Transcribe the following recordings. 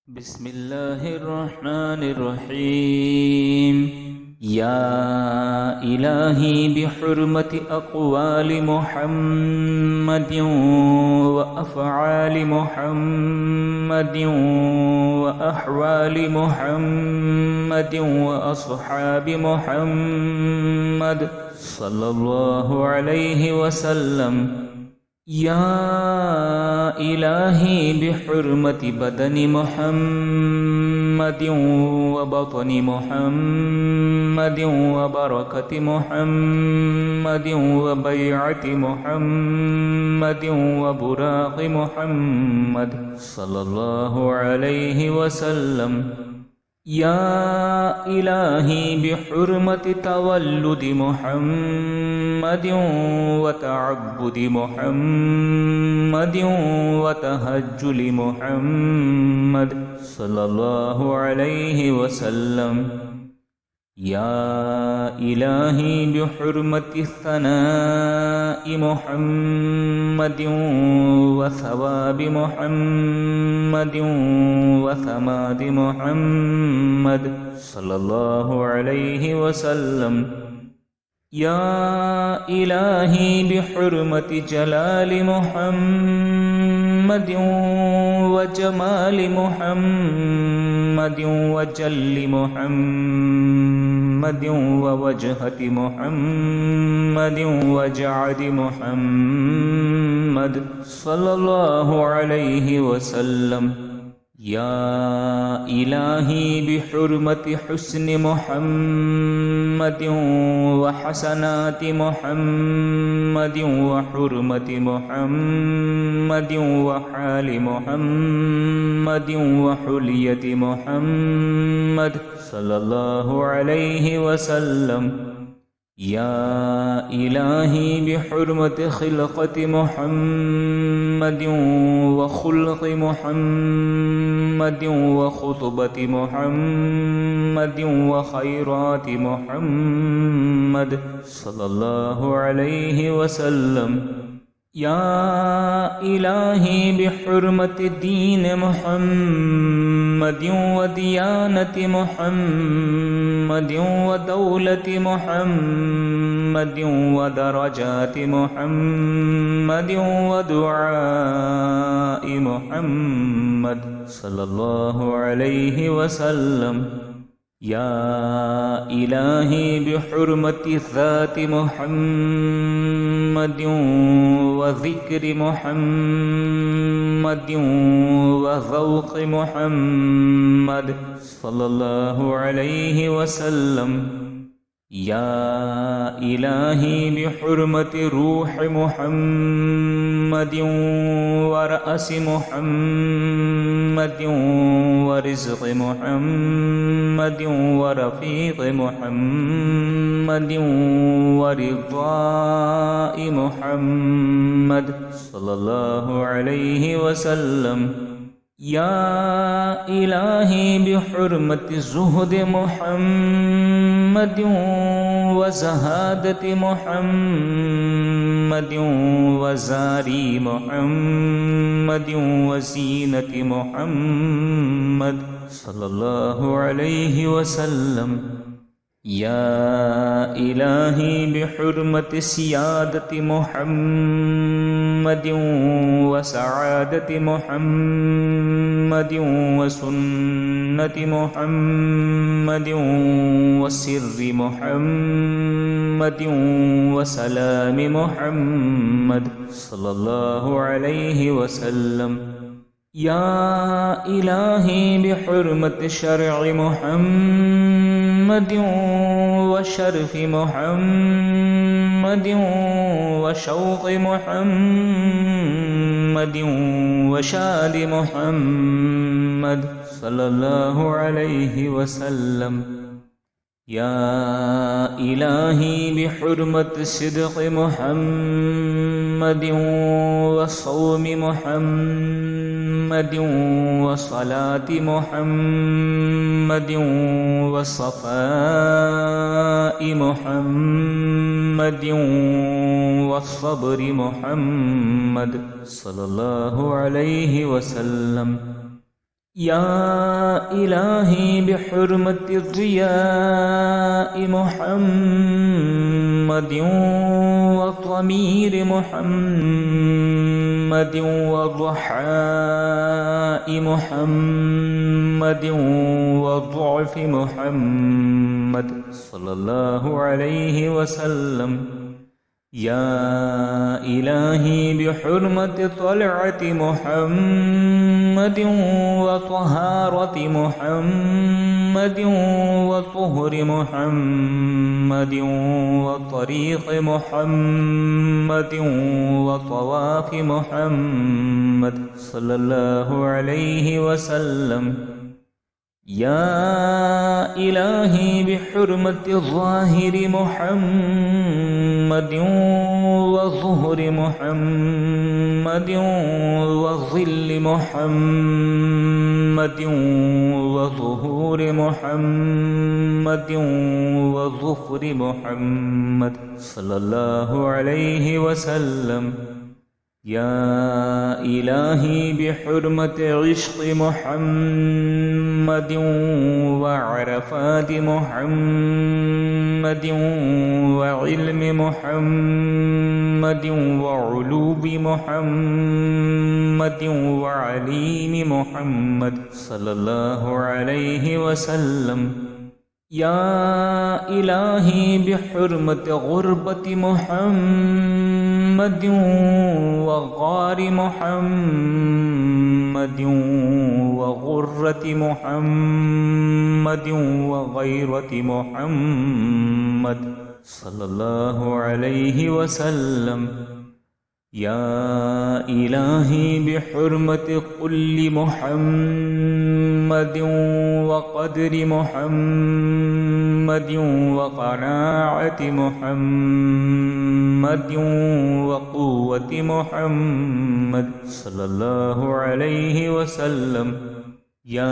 بسم الله الرحمن الرحيم. يا إلهي بحرمة أقوال محمد وأفعال محمد وأحوال محمد وأصحاب محمد صلى الله عليه وسلم. يا إلهي بحرمة بدن محمد وبطن محمد وبركة محمد وبيعة محمد وبراق محمد صلى الله عليه وسلم. يا إلهي بحرمة تولد محمد وتعبد محمد وتهجل محمد صلى الله عليه وسلم. يا إلهي بحرمة ثناء محمد وثواب محمد وثماد محمد صلى الله عليه وسلم. يا إلهي بحرمة جلال محمد وجمال محمد وجل محمد ووجهة محمد وجعد محمد صلى الله عليه وسلم. يا إلهي بحرمة حسن محمد وحسنات محمد وحرمة محمد وحال محمد وحلية محمد صلى الله عليه وسلم. يا إلهي بحرمة خلقة محمد وخلق محمد وخطبة محمد وخيرات محمد صلى الله عليه وسلم. يا إلهي بحرمة دين محمد وديانة محمد ودولة محمد ودرجات محمد ودعاء محمد صلى الله عليه وسلم. يا إلهي بحرمة ذات محمد وذكر محمد وذوق محمد صلى الله عليه وسلم. يا إلهي بحرمة روح محمد ورأس محمد ورزق محمد ورفيق محمد ورضاء محمد صلى الله عليه وسلم. يا إلهي بحرمة زهد محمد وزهادة محمد وزاري محمد وزينة محمد صلى الله عليه وسلم. يا إلهي بحرمة سيادة محمد وسعادة محمد وسنة محمد وسر محمد وسلام محمد صلى الله عليه وسلم. يا إلهي بحرمة شرع محمد وشرف محمد وشوق محمد وشاد محمد صلى الله عليه وسلم. يا إلهي بحرمة صدق محمد وصوم محمد وصلاة محمد وصفاء محمد والصبر محمد صلى الله عليه وسلم. या इलाही बिहुर्मति ज़ियाए मुहम्मदिन व ज़मीर मुहम्मदिन व ज़ुहाए मुहम्मदिन व ज़ुअफ़ि मुहम्मद सल्लल्लाहु अलैहि वसल्लम। या इलाही बिहुर्मति तलअति मुहम्मदिन व तहारति मुहम्मदिन व तुहरि मुहम्मदिन व तरीक़ मुहम्मदिन व तवाफ़ि मुहम्मद सल्लल्लाहु अलैहि वसल्लम। या इलाही बिहुर्मति ज़ाहिरि मुहम्मदिन व ज़ुहरि मुहम्मदिन व ज़िल्लि मुहम्मदिन व ज़ुहूरि मुहम्मदिन व ज़ुफ़रि मुहम्मद सल्लल्लाहु अलैहि वसल्लम। या इलाही बिहुर्मति इश्क़ि मुहम्मदिन व अरफ़ाति मुहम्मदिन व इल्मि मुहम्मदिन व उलूबि मुहम्मदिन व अलीमि मुहम्मद सल्लल्लाहु अलैहि वसल्लम। या इलाही बिहुर्मति गुर्बति मुहम्मदिन व गारि मुहम्मदिन व गुर्रति मुहम्मदिन व गैरति मुहम्मद सल्लल्लाहु अलैहि वसल्लम। या इलाही बिहुर्मति कुल्लि मुहम्मदिन व क़द्रि मुहम्मदिन व क़नाअति मुहम्मदिन व क़ुव्वति मुहम्मद सल्लल्लाहु अलैहि वसल्लम। या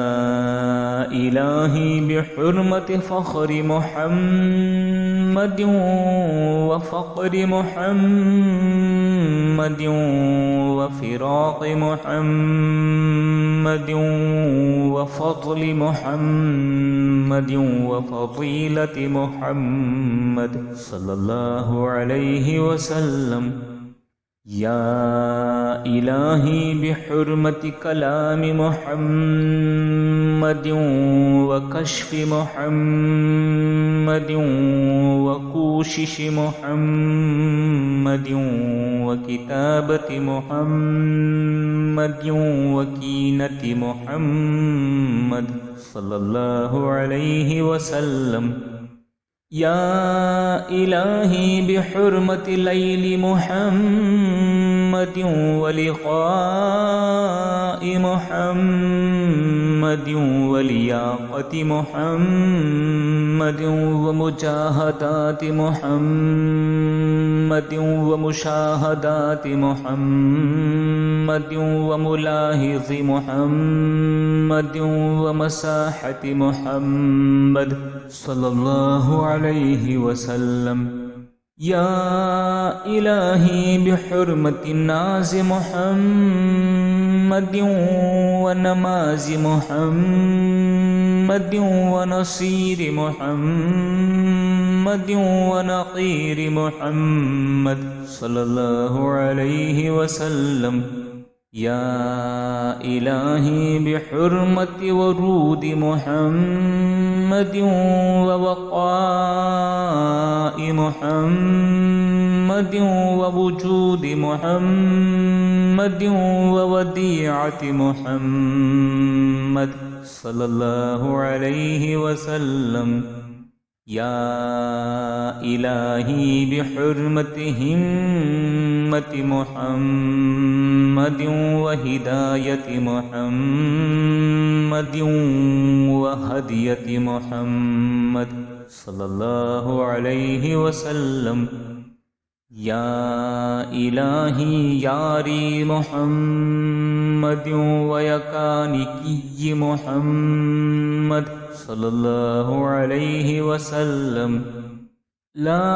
इलाही बिहुर्मति फ़ख़्रि मुहम्मदिन व फ़क़्रि मुहम्मदिन व फ़िराक़ि मुहम्मदिन व फ़ज़्लि मुहम्मदिन व फ़ज़ीलति मुहम्मद सल्लल्लाहु अलैहि वसल्लम। या इलाही बिहुर्मति कलामि मुहम्मदिन व कश्फ़ि मुहम्मदिन व कोशिशि मुहम्मदिन व किताबति मुहम्मदिन व कीनति मुहम्मद सल्लल्लाहु अलैहि वसल्लम। या इलाही बिहुर्मति लैलि मुहम्मदिन व लिक़ाइ मुहम्मदिन व लियाक़ति मुहम्मदिन व मुजाहदाति मुहम्मदिन व मुशाहदाति मुहम्मदिन व मुलाहिज़ि मुहम्मदिन व मसाहति मुहम्मद सल्लल्लाहु अलैहि वसल्लम। या इलाही बिहुर्मति नाज़ि मुहम्मदिन व नमाज़ि मुहम्मदिन व नसीरि मुहम्मदिन व नक़ीरि मुहम्मद सल्लल्लाहु अलैहि वसल्लम। या इलाही बिहुर्मति वरूदि मुहम्मदिन व वक़ाइ मुहम्मदिन व वजूदि मुहम्मदिन व वदीअति मुहम्मद सल्लल्लाहु अलैहि वसल्लम। या इलाही बिहुर्मति हिम्मति मुहम्मदिन व हिदायति मुहम्मदिन व हदियति मुहम्मद सल्लल्लाहु अलैहि वसल्लम। या इलाही यारी मुहम्मदिन व यकानिकी मुहम्मद सल्लल्लाहु अलैहि वसल्लम। ला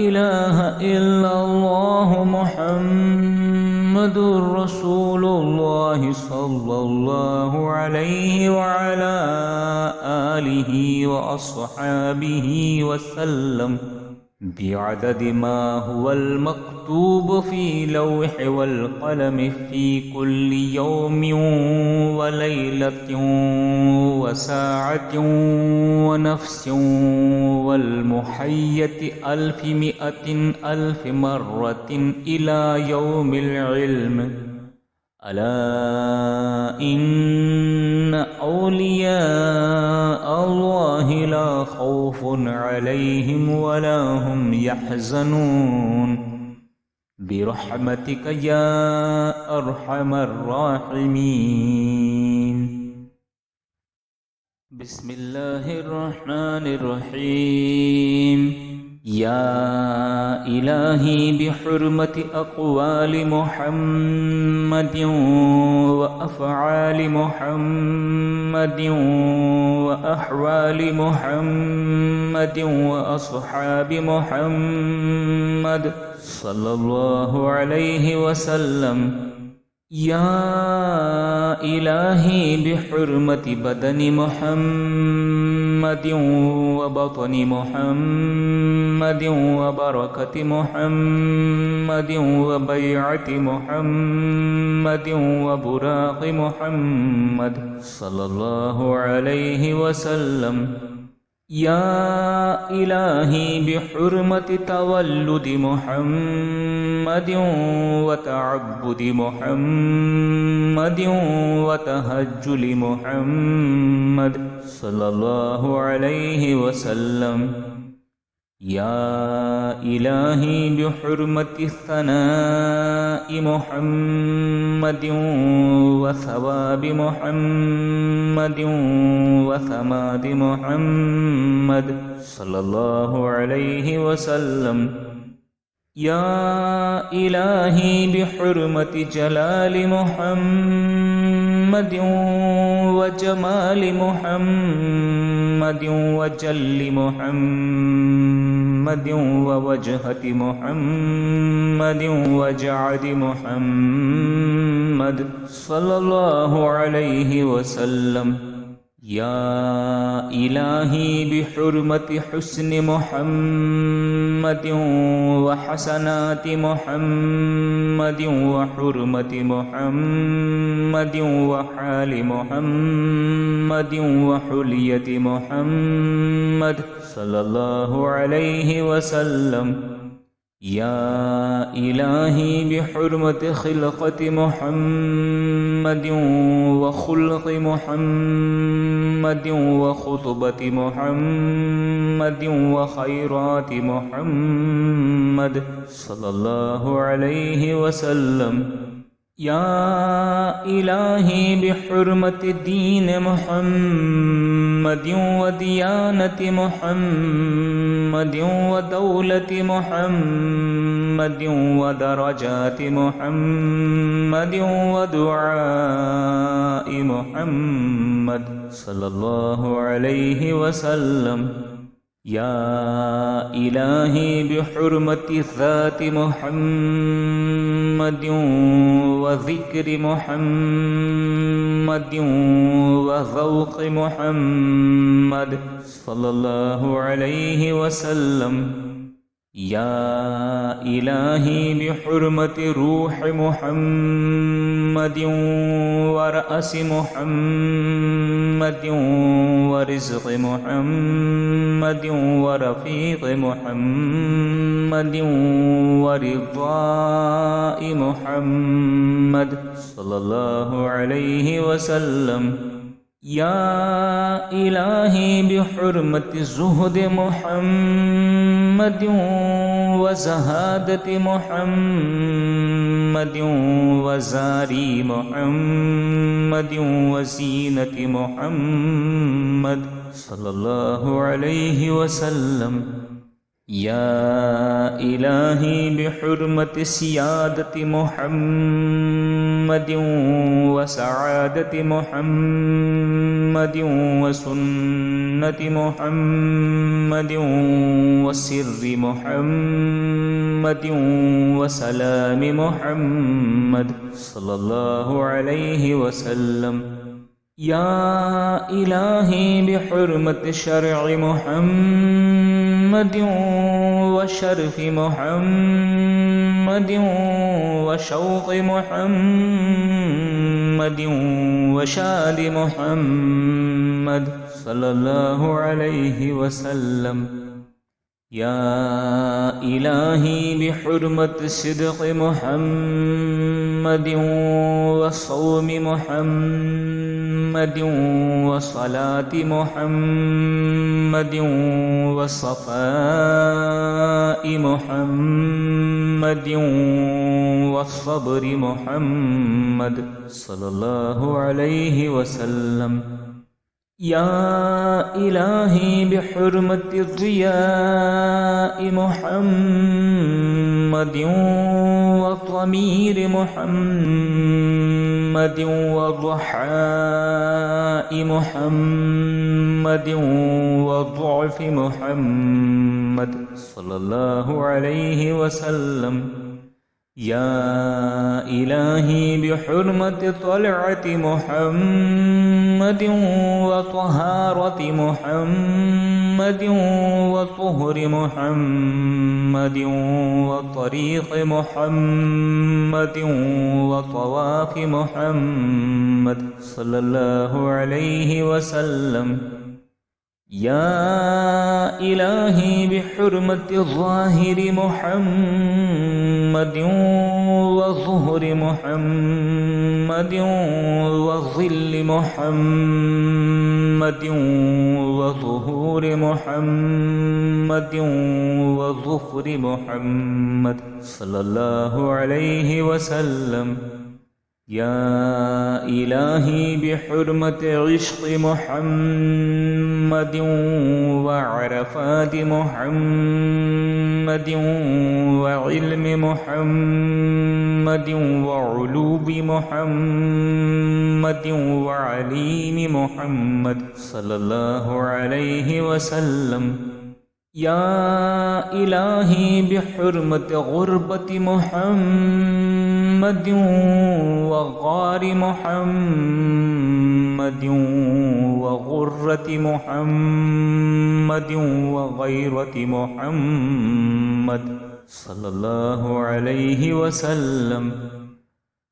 इलाहा इल्लल्लाहु मुहम्मद मुहम्मदुर रसूलुल्लाह सल्लल्लाहु अलैहि व अला आलिहि व अस्हाबिहि वसल्लम बिअदद मा हुवल मक्तूब फी लौह वल क़लम फी कुल्लि यौमिन व लैलतिन व साअतिन व नफ्सिन वल मुहय्यति अल्फि मिअतिन अल्फि मर्रतिन इला यौमिल इल्म अला इन्न औलिया अल्लाहि ला खौफुन अलैहिम वला हुम यहज़नून बिरहमतिक या अरहमर राहिमीन। बिस्मिल्लाहिर रहमानिर रहीम। या इलाही बिहुर्मति अक़वालि मुहम्मदिन व अफ़आलि मुहम्मदिन व अहवालि मुहम्मदिन व अस्हाबि मुहम्मद सल्लल्लाहु अलैहि वसल्लम। या इलाही बिहुर्मति बदनि मुहम्मदिन व बतनि मुहम्मदिन व बरकति मुहम्मदिन व बैअति मुहम्मदिन व बुराक़ि मुहम्मद सल्लल्लाहु अलैहि वसल्लम। या इलाही बिहुर्मति तवल्लुदि मुहम्मदिन व तअब्बुदि मुहम्मदिन व तहज्जुलि मुहम्मद सल्लल्लाहु अलैहि वसल्लम। या इलाही बिहुर्मति सनाइ मुहम्मदिन व सवाबि मुहम्मदिन व समादि मुहम्मद सल्लल्लाहु अलैहि वसल्लम। या इलाही बिहुर्मति जलालि मुहम्मदिन व जमालि मुहम्मदिन व जल्लि मुहम्मदिन व वजहति मुहम्मदिन व जअदि मुहम्मद सल्लल्लाहु अलैहि वसल्लम। या इलाही बिहुर्मति हुस्नि मुहम्मदिन व हसनाति मुहम्मदिन व हुर्मति मुहम्मदिन व हालि मुहम्मदिन व हुलियति मुहम्मद सल्लल्लाहु अलैहि वसल्लम। या इलाही बिहुर्मति खिलक़ति मुहम्मदिन व खुल्क़ि मुहम्मदिन व खुतबति मुहम्मदिन व खैराति मुहम्मद सल्लल्लाहु अलैहि वसल्लम। या इलाही बिहुर्मति दीन मुहम्मदिन व दियानति मुहम्मदिन व दौलति मुहम्मदिन व दरजाति मुहम्मदिन व दुआइ मुहम्मद सल्लल्लाहु अलैहि वसल्लम। या इलाही बिहुर्मति ज़ाति मुहम्मदिन व ज़िक्रि मुहम्मदिन व ज़ौक़ि मुहम्मद सल्लल्लाहु अलैहि वसल्लम। या इलाही बिहुर्मति रूह मुहम्मदिन व रअसि मुहम्मदिन व रिज़्क़ मुहम्मदिन व रफ़ीक़ मुहम्मदिन व रिज़ाइ मुहम्मद सल्लल्लाहु अलैहि वसल्लम। या इलाही बिहुर्मति ज़ुहद मुहम्मदिन व ज़हादति मुहम्मदिन व ज़ारी मुहम्मदिन व ज़ीनति मुहम्मद सल्लल्लाहु अलैहि वसल्लम। या इलाही बिहुर्मति सियादति मुहम्मदिन وسعادة محمد وسنة محمد وسر محمد وسلام محمد صلى الله عليه وسلم يا إلهي بحرمة شرع محمد وشرف محمد وشوق محمد وشال محمد صلى الله عليه وسلم يا إلهي بحرمة صدق محمد وصوم محمد وصلاة محمد وصفاء محمد والصبر محمد صلى الله عليه وسلم يا إلهي بحرمة الضياء محمد وضمير محمد وضحاء محمد وضعف محمد صلى الله عليه وسلم يا إلهي بحرمة طلعة محمد وطهارة محمد وطهر محمد وطريق محمد وطواف محمد صلى الله عليه وسلم يا إلهي بحرمة ظاهر محمد وظهر محمد وظل محمد وظهور محمد وظفر محمد صلى الله عليه وسلم يا إلهي بحرمة عشق محمد وعرفات محمد وعلم محمد وعلوم محمد وعليم محمد صلى الله عليه وسلم يا إلهي بحرمة غربة محمد وغار محمد وغرة محمد وغيرة محمد صلى الله عليه وسلم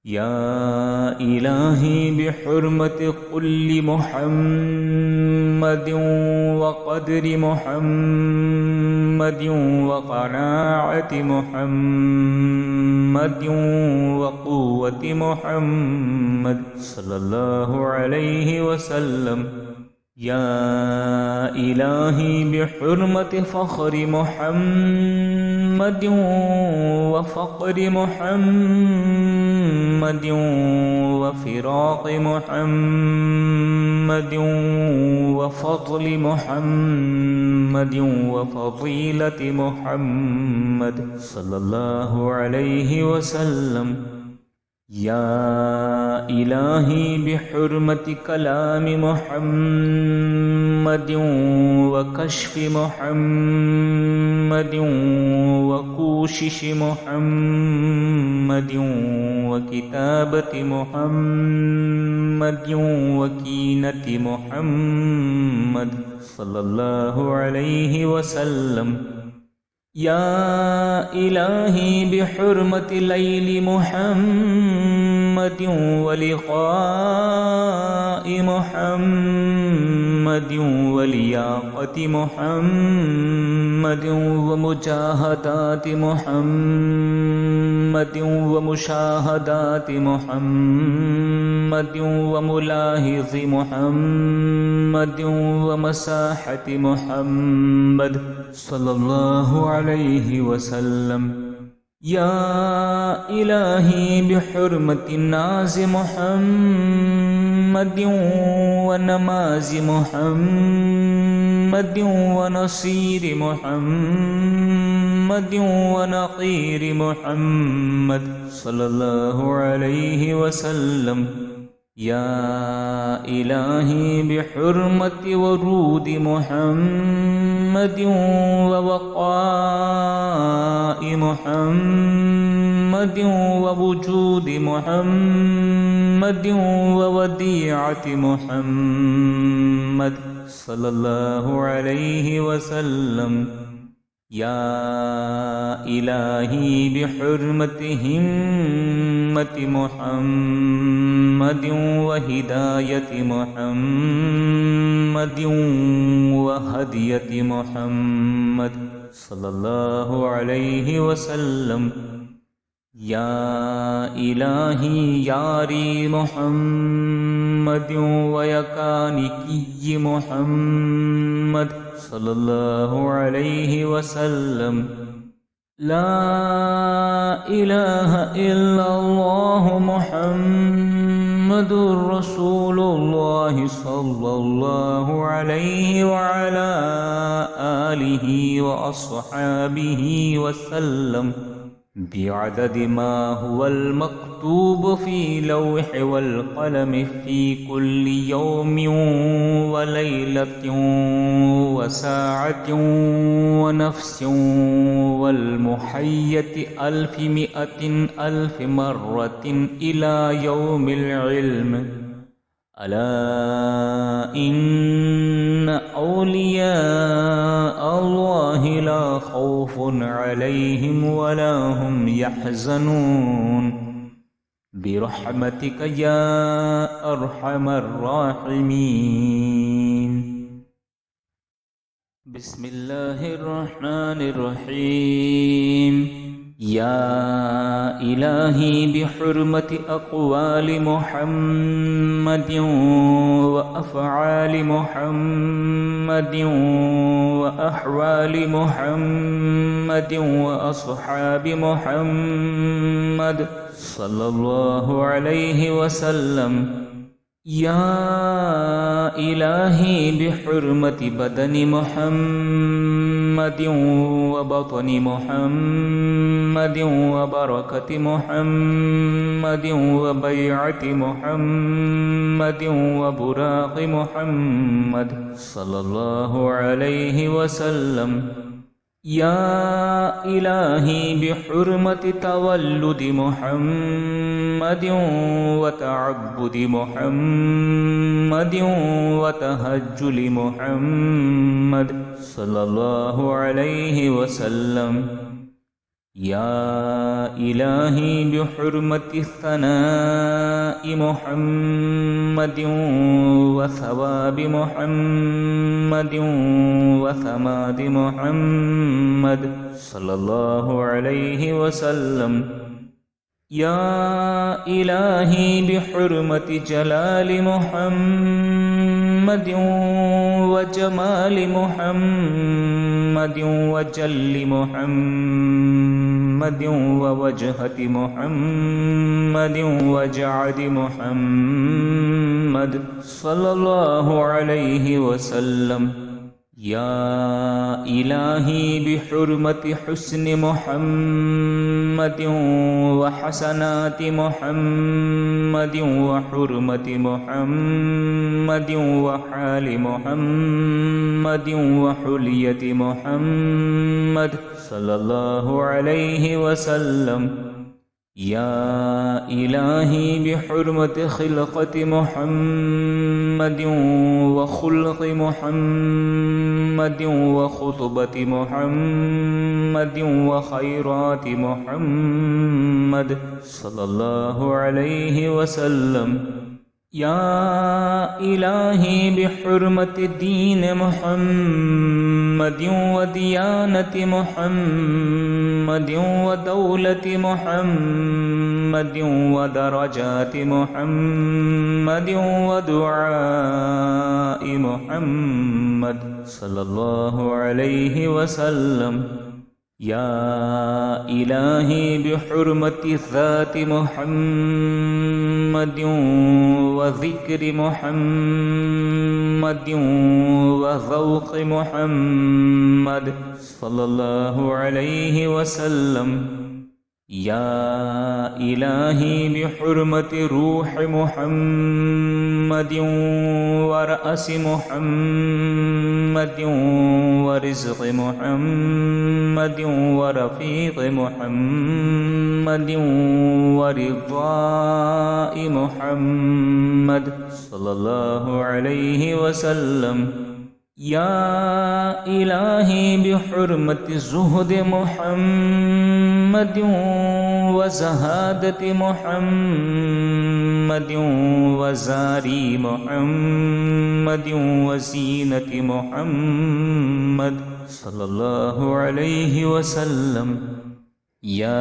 يا إلهي بحرمة كل محمد وقدر محمد وقناعة محمد وقوة محمد صلى الله عليه وسلم يا إلهي بحرمة فخر محمد وفقر محمد وفراق محمد وفضل محمد وفضيلة محمد صلى الله عليه وسلم يا إلهي بحرمة كلام محمد وكشف محمد وكوشش محمد وكتابة محمد وكينة محمد صلى الله عليه وسلم يا إلهي بحرمة ليل محمد ولقاء محمد ولياقة محمد ومجاهدات محمد ومشاهدات محمد وملاحظ محمد ومساحة محمد صلى الله عليه وسلم या इलाही बिहुर्मति नाज़ मुहम्मदिन व नमाज़ मुहम्मदिन व नसीर मुहम्मदिन व नक़ीर मुहम्मद सल्लल्लाहु अलैहि वसल्लम। या इलाही बिहुर्मति वरूद मुहम्मदिन व वक़ाइ मुहम्मदिन व वजूद मुहम्मदिन व वदीअति मुहम्मद सल्लल्लाहु अलैहि वसल्लम। या इलाही बिहुर्मति हिम्मति मुहम्मदिन व हिदायति मुहम्मदिन व हदियति मुहम्मद सल्लल्लाहु अलैहि वसल्लम। या इलाही यारी मुहम्मदिन व यकानिकी मुहम्मद सल्लल्लाहु अलैहि वसल्लम। ला इलाहा इल्लल्लाह मुहम्मदुर रसूलुल्लाह सल्लल्लाहु अलैहि व अला आलिहि व अस्हाबिहि वसल्लम बिअदद मा हुवल मक्तूब फी लौह वल क़लम फी कुल्लि यौमिन व लैलतिन व साअतिन व नफ्सिन वल मुहय्यति अल्फि मिअतिन अल्फि मर्रतिन इला यौमिल इल्म। अला इन्न औलिया अल्लाहि ला खौफुन अलैहिम वला हुम यहज़नून बिरहमतिक या अरहमर राहिमीन। बिस्मिल्लाहिर रहमानिर रहीम। या इलाही बिहुर्मति अक़वालि मुहम्मदिन व अफ़आलि मुहम्मदिन व अहवालि मुहम्मदिन व अस्हाबि मुहम्मद सल्लल्लाहु अलैहि वसल्लम। या इलाही बिहुर्मति बदनि मुहम्मदिन व बतनि मुहम्मदिन व बरकति मुहम्मदिन व बैअति मुहम्मदिन व बुराक़ि मुहम्मद सल्लल्लाहु अलैहि वसल्लम। या इलाही बिहुर्मति तवल्लुदि मुहम्मदिन व तअब्बुदि मुहम्मदिन व तहज्जुलि मुहम्मद सल्लल्लाहु अलैहि वसल्लम। या इलाही बिहुर्मति सनाइ मुहम्मदिन व सवाबि मुहम्मदिन व समादि मुहम्मद सल्लल्लाहु अलैहि वसल्लम। या इलाही बिहुर्मति जलालि मुहम्मदिन व जमालि मुहम्मदिन व जल्लि मुहम्मदिन व वजहति मुहम्मदिन व जअदि मुहम्मद सल्लल्लाहु अलैहि वसल्लम। या इलाही बिहुर्मति हुस्नि मुहम्मदिन व हसनाति मुहम्मदिन व हुर्मति मुहम्मदिन व हालि मुहम्मदिन व हुलियति मुहम्मद सल्लल्लाहु अलैहि वसल्लम। या इलाही बिहुर्मति खिलक़ति मुहम्मदिन व खुल्क़ि मुहम्मदिन व खुतबति मुहम्मदिन व खैराति मुहम्मद सल्लल्लाहु अलैहि वसल्लम। या इलाही बिहुर्मति दीन मुहम्मदिन व दियानति मुहम्मदिन व दौलति मुहम्मदिन व दरजाति मुहम्मदिन व दुआइ मुहम्मद सल्लल्लाहु अलैहि वसल्लम। या इलाही बिहुर्मति ज़ाति मुहम्मदिन व ज़िक्रि मुहम्मदिन व ज़ौक़ि मुहम्मद सल्लल्लाहु अलैहि वसल्लम। या इलाही बिहुर्मति रूह मुहम्मदिन व रअस मुहम्मदिन व रिज़्क़ मुहम्मदिन व रफ़ीक़ मुहम्मदिन व रिज़्वाइ मुहम्मद सल्लल्लाहु अलैहि वसल्लम। या इलाही बिहुर्मति ज़ुहद मुहम्मदिन व ज़हादति मुहम्मदिन व ज़ारी मुहम्मदिन व ज़ीनति मुहम्मद सल्लल्लाहु अलैहि वसल्लम। या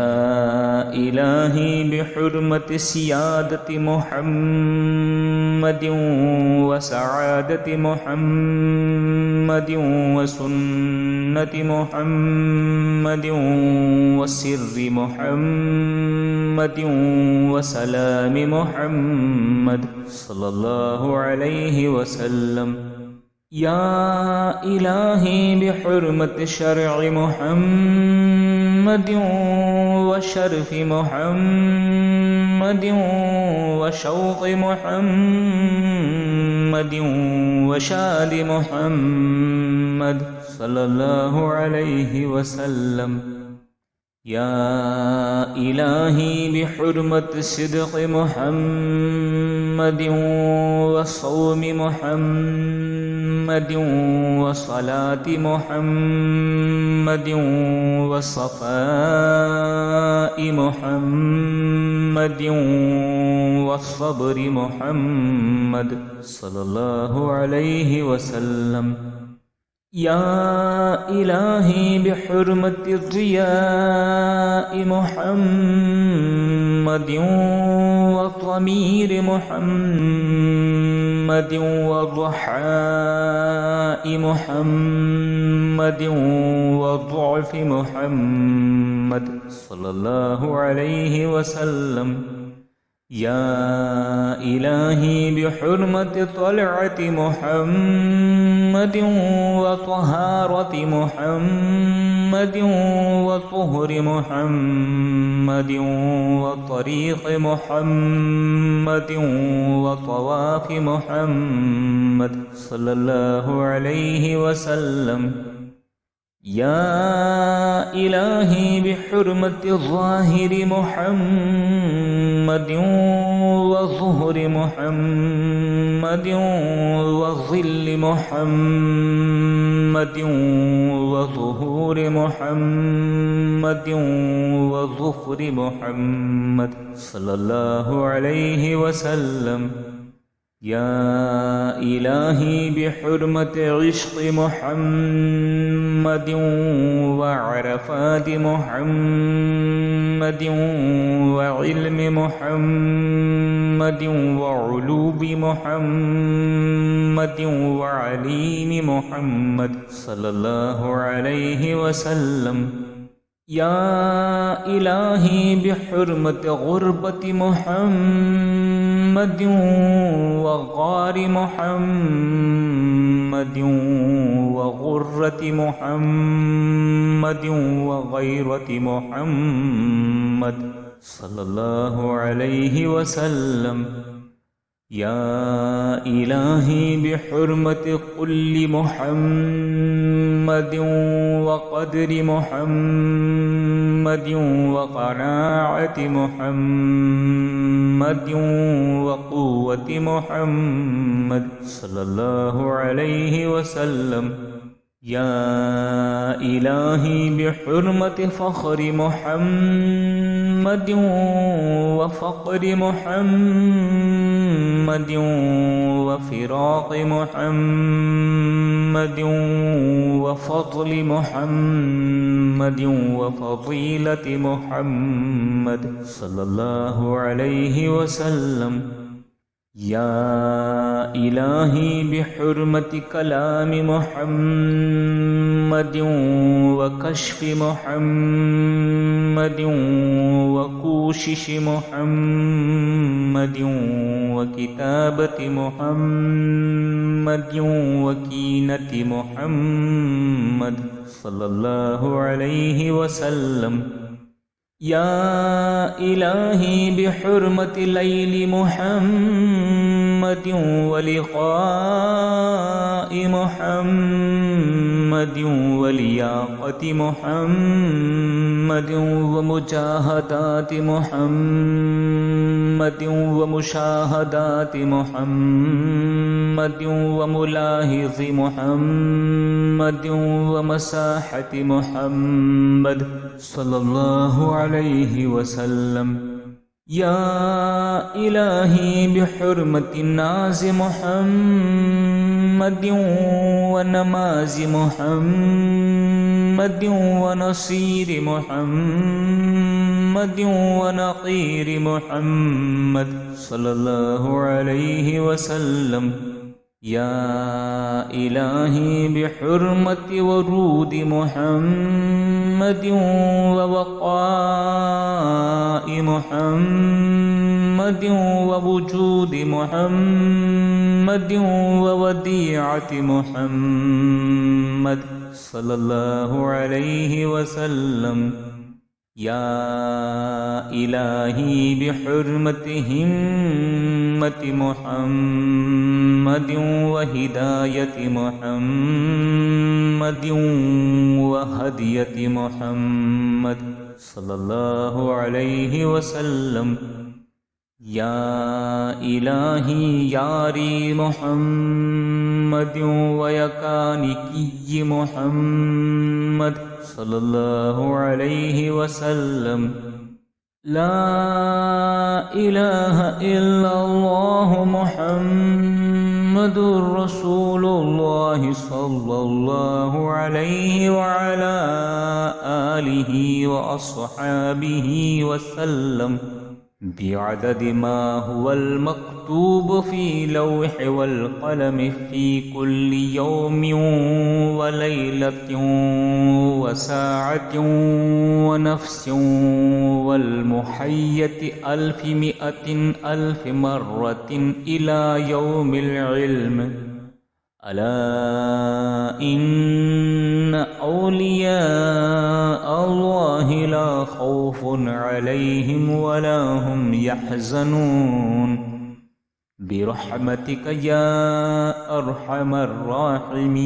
इलाही बिहुर्मति सियादति मुहम्मदिन व सआदति मुहम्मदिन व सुन्नति मुहम्मदिन व सिर्रि मुहम्मदिन व सलामि मुहम्मद सल्लल्लाहु अलैहि वसल्लम। या इलाही बिहुर्मति शरअ मुहम्मदिन व शरफ़ि मुहम्मदिन व शौक़ मुहम्मदिन व शान मुहम्मद सल्लल्लाहु अलैहि वसल्लम। या इलाही बिहुर्मति सिद्क़ मुहम्मदिन व सौम मुहम्मदिन व सलाति मुहम्मदिन व सफ़ाइ मुहम्मदिन व सब्रि मुहम्मद सल्लल्लाहु अलैहि वसल्लम। या इलाही बिहुर्मति ज़ियाइ मुहम्मदिन व ज़मीर मुहम्मदिन व ज़ुहाइ मुहम्मदिन व ज़ुअफ़ि मुहम्मद सल्लल्लाहु अलैहि वसल्लम। या इलाही बिहुर्मति तलअति मुहम्मदिन व तहारति मुहम्मदिन व तुहरि मुहम्मदिन व तरीक़ मुहम्मदिन व तवाफ़ मुहम्मद सल्लल्लाहु अलैहि वसल्लम। या इलाही बिहुर्मति ज़ाहिरि मुहम्मदिन व ज़ुहरि मुहम्मदिन व ज़िल्लि मुहम्मदिन व ज़ुहूरि मुहम्मदिन व ज़ुफ़रि मुहम्मद सल्लल्लाहु अलैहि वसल्लम। या इलाही बिहुर्मति इश्क़ मुहम्मदिन व अरफ़ात मुहम्मदिन व इल्म मुहम्मदिन व उलूम मुहम्मदिन व अलीम मुहम्मद सल्लल्लाहु अलैहि वसल्लम। या इलाही बिहुर्मति गुर्बति मुहम्मदिन व गारि मुहम्मदिन व गुर्रति मुहम्मदिन व गैरति मुहम्मद सल्लल्लाहु अलैहि वसल्लम। या इलाही बिहुर्मति कुल्लि मुहम्मदिन व क़द्रि मुहम्मदिन व क़नाअति मुहम्मदिन व क़ुव्वति मुहम्मद सल्लल्लाहु अलैहि वसल्लम। या इलाही बिहुर्मति फ़ख्रि मुहम्मदिन व फ़क़्रि मुहम्मदिन व फ़िराक़ मुहम्मदिन व फ़ض्ल मुहम्मदिन व फ़ज़ीलति मुहम्मद सल्लल्लाहु अलैहि वसल्लम। या इलाही बिहुर्मति कलामि मुहम्मदिन وكشف محمد وكوشش محمد وكتابة محمد وكينة محمد صلى الله عليه وسلم يا إلهي بحرمة ليل محمد ولقاء محمد ولياقة محمد ومجاهدات محمد ومشاهدات محمد وملاحظ محمد ومساحة محمد صلى الله عليه وسلم يا إلهي بحرمة ناز محمد ونماز محمد ونصير محمد ونقير محمد صلى الله عليه وسلم يا إلهي بحرمة ورود محمد وبقاء محمد ووجود محمد ووديعة محمد صلى الله عليه وسلم يا إلهي بحرمة همة محمد وهداية محمد وهدية محمد صلى الله عليه وسلم يا إلهي ياري محمد ويكانكي محمد صلى الله عليه وسلم لا إله إلا الله محمد رسول الله صلى الله عليه وعلى آله وأصحابه وسلم بعدد ما هو المكتوب في لوح والقلم في كل يوم وليلة وساعة ونفس والمحية 100,000 مرة إلى يوم العلم ألا إن أولياء الله لا خوف عليهم ولا هم يحزنون برحمتك يا أرحم الراحمين.